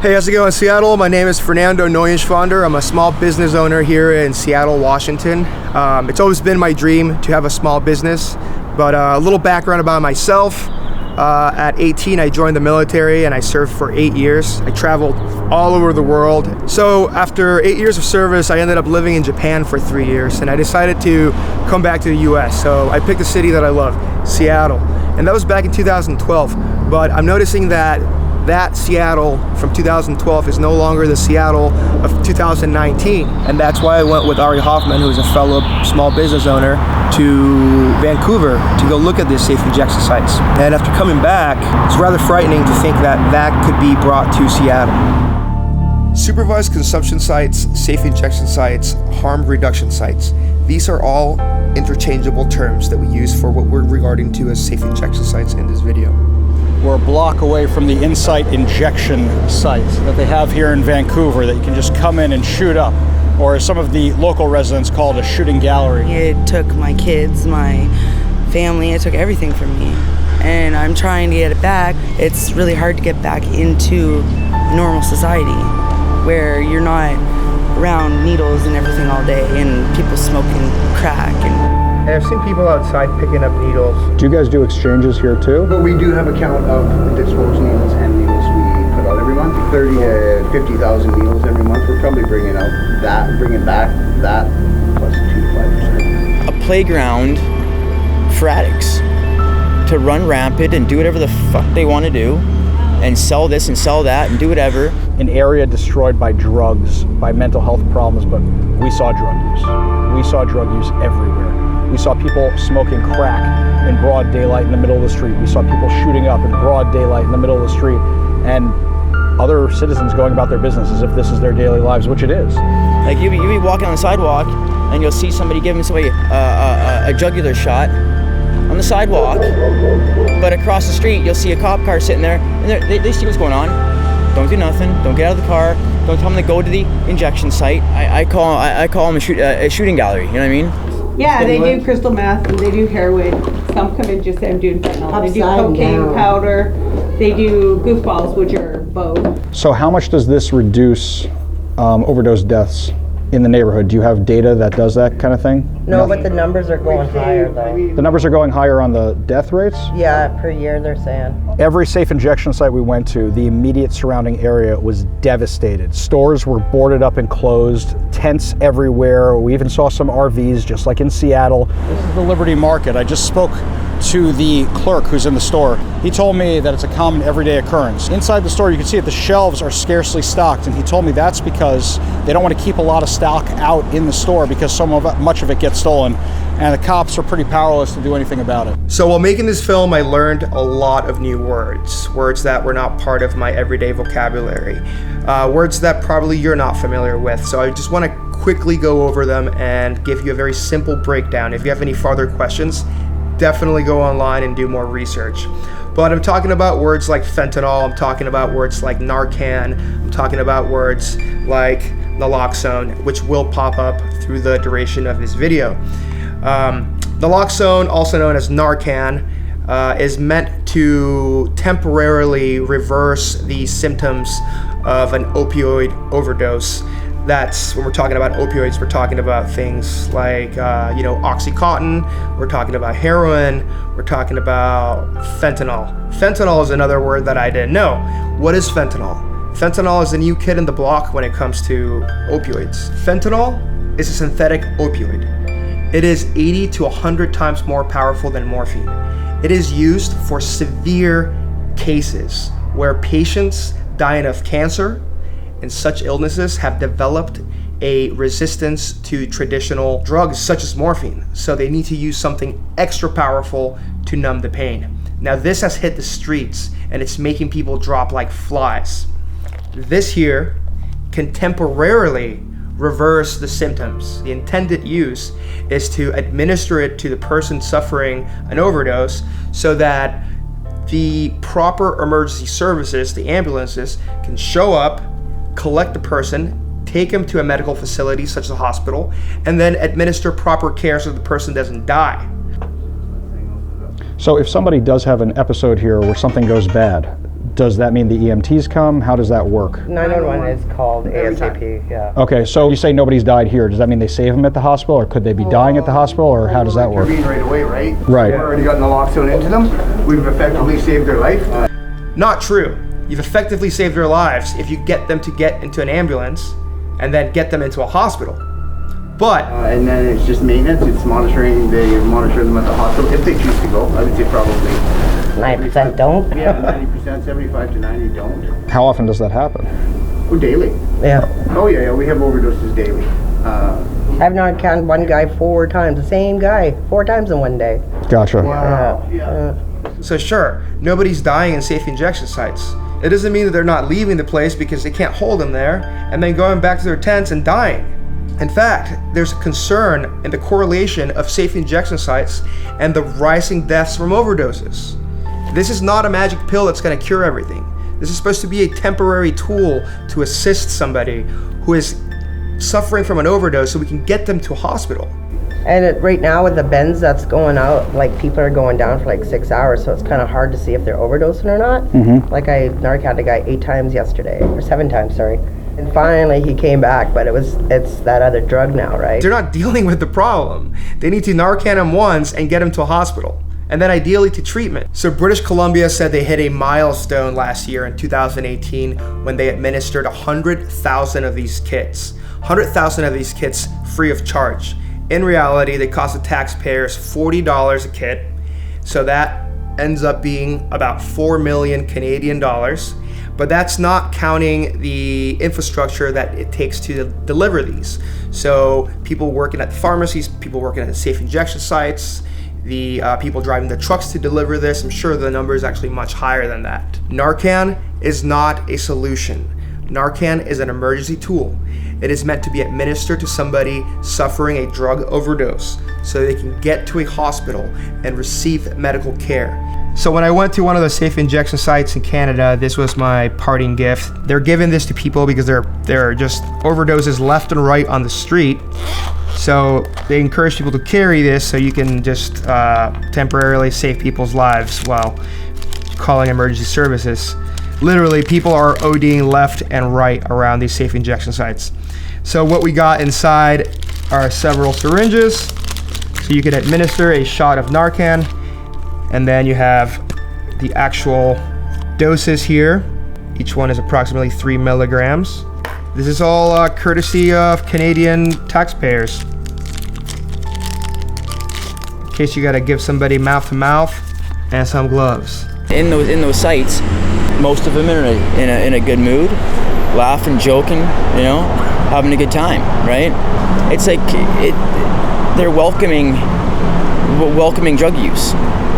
Hey, how's it going, Seattle? My name is Fernando Neuenschwander. I'm a small business owner here in Seattle, Washington. It's always been my dream to have a small business, but a little background about myself. At 18, I joined the military and I served for 8 years. I traveled all over the world. So after 8 years of service, I ended up living in Japan for 3 years, and I decided to come back to the US. So I picked a city that I love, Seattle. And that was back in 2012. But I'm noticing that Seattle from 2012 is no longer the Seattle of 2019. And that's why I went with Ari Hoffman, who is a fellow small business owner, to Vancouver to go look at these safe injection sites. And after coming back, it's rather frightening to think that that could be brought to Seattle. Supervised consumption sites, safe injection sites, harm reduction sites. These are all interchangeable terms that we use for what we're regarding to as safe injection sites in this video. We're a block away from the Insight injection sites that they have here in Vancouver that you can just come in and shoot up, or as some of the local residents call it, a shooting gallery. It took my kids, my family, it took everything from me, and I'm trying to get it back. It's really hard to get back into normal society where you're not around needles and everything all day and people smoking crack. And I've seen people outside picking up needles. Do you guys do exchanges here too? But we do have a count of disposed needles and needles we put out every month. 30 to 50,000 needles every month. We're probably bringing back that plus 2 to 5%. A playground for addicts to run rampant and do whatever the fuck they want to do and sell this and sell that and do whatever. An area destroyed by drugs, by mental health problems, but we saw drug use. We saw drug use everywhere. We saw people smoking crack in broad daylight in the middle of the street. We saw people shooting up in broad daylight in the middle of the street, and other citizens going about their business as if this is their daily lives, which it is. Like you be walking on the sidewalk and you'll see somebody giving somebody a jugular shot on the sidewalk, but across the street you'll see a cop car sitting there and they see what's going on. Don't do nothing. Don't get out of the car. Don't tell them to go to the injection site. I call them a shooting gallery. You know what I mean? Yeah, they do crystal meth and they do heroin. Some come in just say I'm doing fentanyl. They do cocaine powder. They do goofballs, which are both. So how much does this reduce overdose deaths in the neighborhood? Do you have data that does that kind of thing? No, but the numbers are going higher though. The numbers are going higher on the death rates? Yeah, per year they're saying. Every safe injection site we went to, the immediate surrounding area was devastated. Stores were boarded up and closed, tents everywhere. We even saw some RVs, just like in Seattle. This is the Liberty Market. I just spoke to the clerk who's in the store. He told me that it's a common everyday occurrence. Inside the store, you can see that the shelves are scarcely stocked, and he told me that's because they don't want to keep a lot of stock out in the store because much of it gets stolen, and the cops are pretty powerless to do anything about it. So while making this film, I learned a lot of new words that were not part of my everyday vocabulary, words that probably you're not familiar with. So I just want to quickly go over them and give you a very simple breakdown. If you have any further questions, definitely go online and do more research. But I'm talking about words like fentanyl, I'm talking about words like Narcan, I'm talking about words like naloxone, which will pop up through the duration of this video. Naloxone, also known as Narcan, is meant to temporarily reverse the symptoms of an opioid overdose. That's when we're talking about opioids, we're talking about things like, Oxycontin, we're talking about heroin, we're talking about fentanyl. Fentanyl is another word that I didn't know. What is fentanyl? Fentanyl is the new kid in the block when it comes to opioids. Fentanyl is a synthetic opioid. It is 80 to 100 times more powerful than morphine. It is used for severe cases where patients dying of cancer and such illnesses have developed a resistance to traditional drugs such as morphine. So they need to use something extra powerful to numb the pain. Now this has hit the streets and it's making people drop like flies. This here can temporarily reverse the symptoms. The intended use is to administer it to the person suffering an overdose so that the proper emergency services, the ambulances, can show up, collect the person, take him to a medical facility such as a hospital, and then administer proper care so the person doesn't die. So if somebody does have an episode here where something goes bad, Does that mean the EMTs come? How does that work? 911 is called ASAP, yeah. Okay, so you say nobody's died here. Does that mean they save them at the hospital, or could they be dying at the hospital, or how does that work? Intervene right away, right? Right. We've already gotten the lockdown into them. We've effectively saved their life. Not true. You've effectively saved their lives if you get them to get into an ambulance and then get them into a hospital. But And then it's just maintenance. It's monitoring. They monitor them at the hospital if they choose to go. I would say probably 9% don't? Yeah, 90%, 75 to 90 don't. How often does that happen? Oh, daily. Yeah. Oh yeah, we have overdoses daily. I've not counted one guy 4 times, the same guy, 4 times in one day. Gotcha. Wow. Yeah. so sure, nobody's dying in safe injection sites. It doesn't mean that they're not leaving the place because they can't hold them there and then going back to their tents and dying. In fact, there's a concern in the correlation of safe injection sites and the rising deaths from overdoses. This is not a magic pill that's going to cure everything. This is supposed to be a temporary tool to assist somebody who is suffering from an overdose so we can get them to a hospital. And right now with the bends that's going out, like people are going down for like 6 hours, so it's kind of hard to see if they're overdosing or not. Like I Narcaned a guy 8 times yesterday, or 7 times, sorry. And finally he came back, but it's that other drug now, right? They're not dealing with the problem. They need to Narcan him once and get him to a hospital, and then ideally to treatment. So British Columbia said they hit a milestone last year in 2018 when they administered 100,000 of these kits. 100,000 of these kits free of charge. In reality, they cost the taxpayers $40 a kit, so that ends up being about 4 million Canadian dollars. But that's not counting the infrastructure that it takes to deliver these. So people working at the pharmacies, people working at the safe injection sites, the people driving the trucks to deliver this. I'm sure the number is actually much higher than that. Narcan is not a solution. Narcan is an emergency tool. It is meant to be administered to somebody suffering a drug overdose so they can get to a hospital and receive medical care. So when I went to one of the safe injection sites in Canada, this was my parting gift. They're giving this to people because there are just overdoses left and right on the street. So they encourage people to carry this so you can just temporarily save people's lives while calling emergency services. Literally, people are ODing left and right around these safe injection sites. So what we got inside are several syringes. So you can administer a shot of Narcan, and then you have the actual doses here. Each one is approximately 3 milligrams. This is all courtesy of Canadian taxpayers. In case you gotta give somebody mouth to mouth, and some gloves. In those sites, most of them are in a good mood, laughing, joking, you know, having a good time, right? It's like they're welcoming drug use,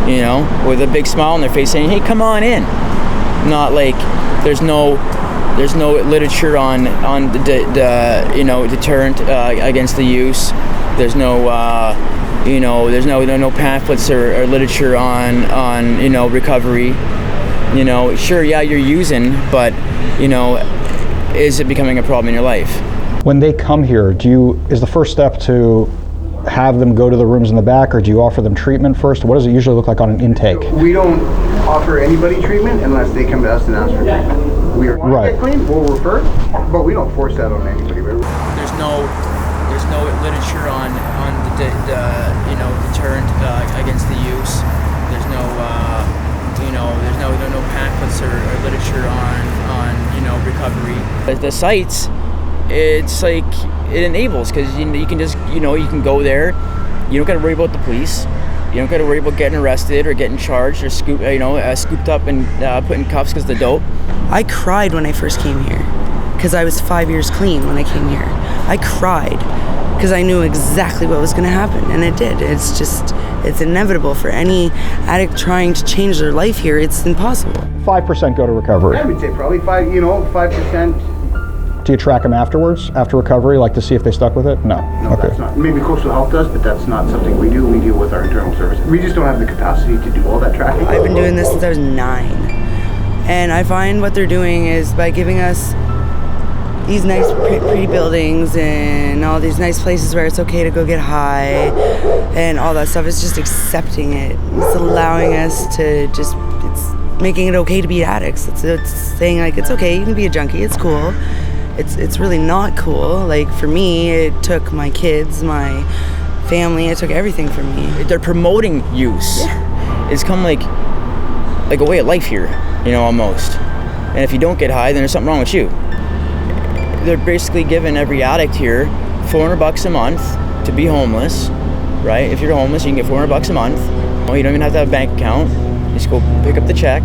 you know, with a big smile on their face, saying, "Hey, come on in." Not like there's no literature on the you know, deterrent against the use. There's no there's no pamphlets or literature on you know, recovery. You know, sure, yeah, you're using, but you know, is it becoming a problem in your life? When they come here, is the first step to have them go to the rooms in the back, or do you offer them treatment first? What does it usually look like on an intake? We don't offer anybody treatment unless they come to us and ask for treatment. We are Right. get clean, we'll refer, but we don't force that on anybody. There's no literature on the you know, deterrent against the use. There's no pamphlets or literature on you know, recovery. The sites, it's like it enables, because you can just, you know, you can go there. You don't got to worry about the police. You don't got to worry about getting arrested or getting charged or scooped up and put in cuffs because of the dope. I cried when I first came here because I was 5 years clean when I came here. I cried because I knew exactly what was going to happen, and it did. It's inevitable for any addict trying to change their life here. It's impossible. 5% go to recovery. I would say probably 5%. Do you track them afterwards, after recovery, like to see if they stuck with it? No. No, Okay. that's not. Maybe Coastal Health does, but that's not something we do. We deal with our internal service. We just don't have the capacity to do all that tracking. I've been doing this since I was 9. And I find what they're doing is by giving us these nice pretty buildings and all these nice places where it's okay to go get high and all that stuff. It's just accepting it. It's allowing us to just, making it okay to be addicts. It's saying like it's okay, you can be a junkie, it's cool. It's really not cool. Like for me, it took my kids, my family, it took everything from me. They're promoting use. Yeah. It's come like a way of life here, almost. And if you don't get high, then there's something wrong with you. They're basically giving every addict here $400 a month to be homeless, right? If you're homeless, you can get $400 a month. You don't even have to have a bank account. Just go pick up the check,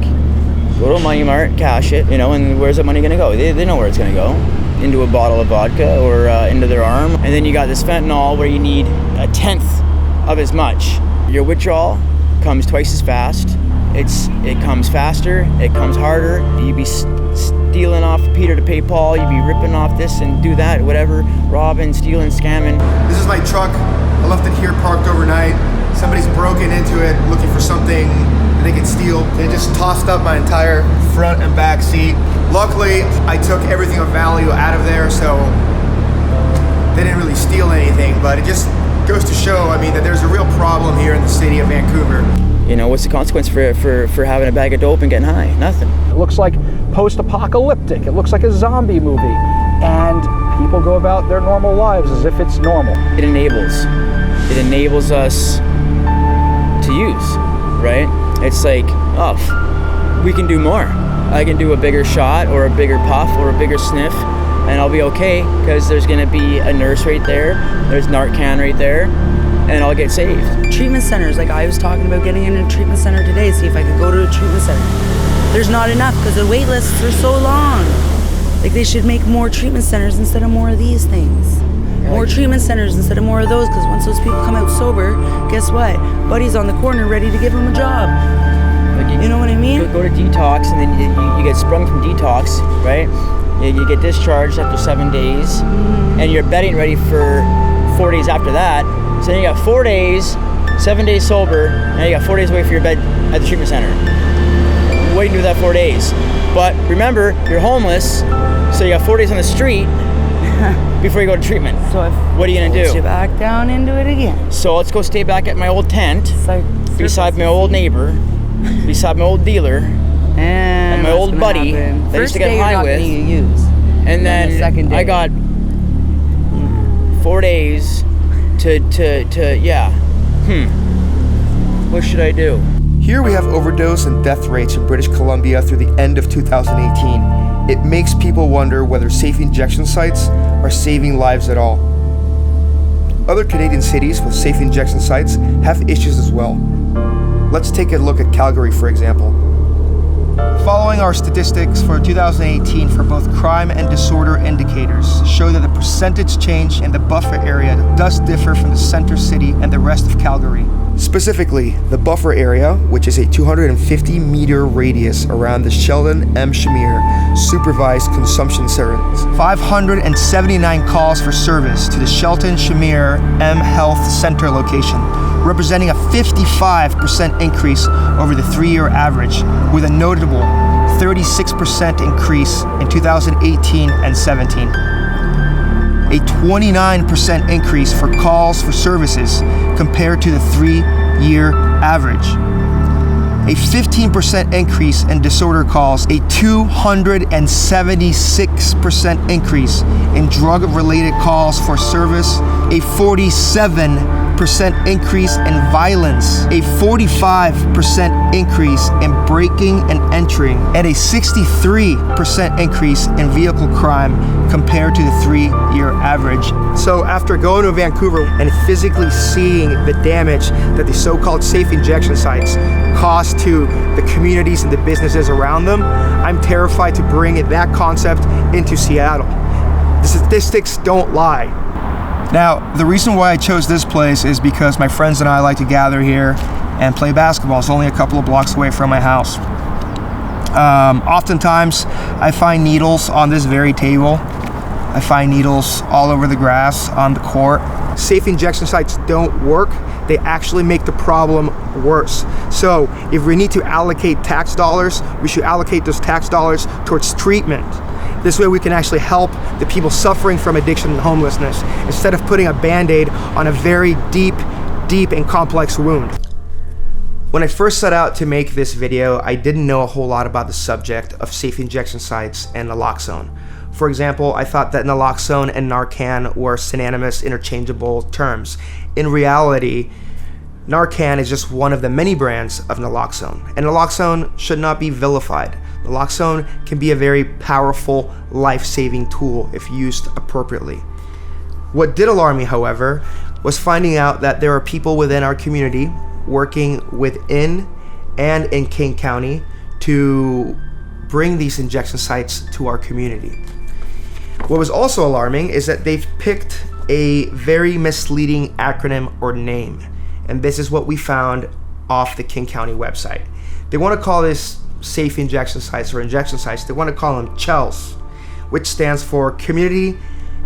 go to a Money Mart, cash it, and where's that money gonna go? They know where it's gonna go. Into a bottle of vodka or into their arm. And then you got this fentanyl where you need 1/10 of as much. Your withdrawal comes twice as fast. It comes faster, it comes harder. You be stealing off Peter to pay Paul, you be ripping off this and do that, whatever, robbing, stealing, scamming. This is my truck. I left it here parked overnight. Somebody's broken into it looking for something that they could steal. They just tossed up my entire front and back seat. Luckily, I took everything of value out of there, so they didn't really steal anything, but it just goes to show, that there's a real problem here in the city of Vancouver. What's the consequence for having a bag of dope and getting high? Nothing. It looks like post-apocalyptic. It looks like a zombie movie. And people go about their normal lives as if it's normal. It enables us to use, right? It's like, we can do more. I can do a bigger shot or a bigger puff or a bigger sniff and I'll be okay because there's gonna be a nurse right there, there's Narcan right there, and I'll get saved. Treatment centers, like I was talking about getting in a treatment center today, see if I could go to a treatment center. There's not enough because the wait lists are so long. Like they should make more treatment centers instead of more of these things. More treatment centers instead of more of those, because once those people come out sober, guess what? Buddy's on the corner ready to give them a job. You know what I mean? Go to detox and then you get sprung from detox, right? You get discharged after 7 days and you're bedding ready for 4 days after that. So then you got 4 days, 7 days sober, and you got 4 days away for your bed at the treatment center. What do you do with that 4 days? But remember, you're homeless, so you got 4 days on the street before you go to treatment. So what are you gonna do? You back down into it again. So let's go stay back at my old tent, beside my old neighbor, beside my old dealer, and my old buddy that I used to get high with. And then I got 4 days to what should I do? Here we have overdose and death rates in British Columbia through the end of 2018. It makes people wonder whether safe injection sites are saving lives at all. Other Canadian cities with safe injection sites have issues as well. Let's take a look at Calgary, for example. Following our statistics for 2018 for both crime and disorder indicators show that the percentage change in the buffer area does differ from the center city and the rest of Calgary. Specifically, the buffer area, which is a 250-meter radius around the Sheldon M. Shamir supervised consumption zones. 579 calls for service to the Sheldon Shamir M. Health Center location, representing a 55% increase over the 3-year average, with a notable 36% increase in 2018 and 17. A 29% increase for calls for services compared to the 3-year average. A 15% increase in disorder calls, a 276% increase in drug-related calls for service, a 47% increase in violence, a 45% increase in breaking and entering, and a 63% increase in vehicle crime compared to the 3-year average. So after going to Vancouver and physically seeing the damage that the so-called safe injection sites cause to the communities and the businesses around them, I'm terrified to bring that concept into Seattle. The statistics don't lie. Now, the reason why I chose this place is because my friends and I like to gather here and play basketball. It's only a couple of blocks away from my house. Oftentimes, I find needles on this very table. I find needles all over the grass, on the court. Safe injection sites don't work. They actually make the problem worse. So if we need to allocate tax dollars, we should allocate those tax dollars towards treatment. This way we can actually help the people suffering from addiction and homelessness instead of putting a Band-Aid on a very deep and complex wound. When I first set out to make this video, I didn't know a whole lot about the subject of safe injection sites and naloxone. For example, I thought that naloxone and Narcan were synonymous, interchangeable terms. In reality, Narcan is just one of the many brands of naloxone, and naloxone should not be vilified. Naloxone can be a very powerful, life-saving tool if used appropriately. What did alarm me, however, was finding out that there are people within our community working within and in King County to bring these injection sites to our community. What was also alarming is that they've picked a very misleading acronym or name, and this is what we found off the King County website. They want to call this safe injection sites or injection sites. They want to call them CHELS, which stands for Community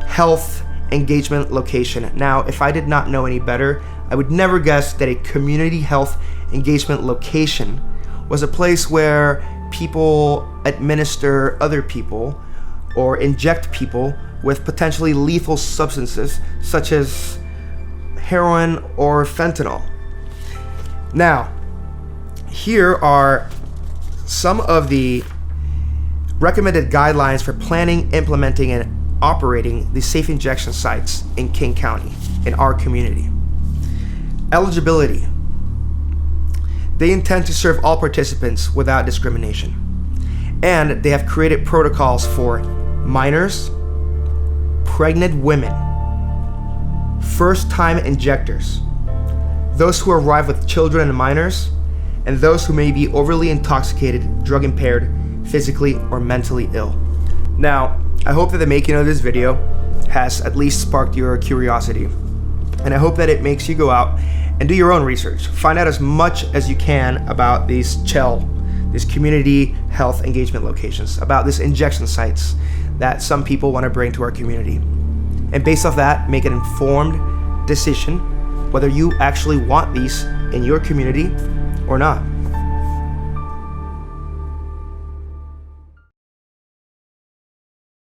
Health Engagement Location. Now, if I did not know any better, I would never guess that a community health engagement location was a place where people administer other people or inject people with potentially lethal substances such as heroin or fentanyl. Now, here are some of the recommended guidelines for planning, implementing, and operating the safe injection sites in King County, in our community. Eligibility. They intend to serve all participants without discrimination. And they have created protocols for minors, pregnant women, first-time injectors, those who arrive with children and minors, and those who may be overly intoxicated, drug impaired, physically or mentally ill. Now, I hope that the making of this video has at least sparked your curiosity, and I hope that it makes you go out and do your own research. Find out as much as you can about these CHEL, these community health engagement locations, about these injection sites that some people want to bring to our community. And based off that, make an informed decision whether you actually want these in your community or not.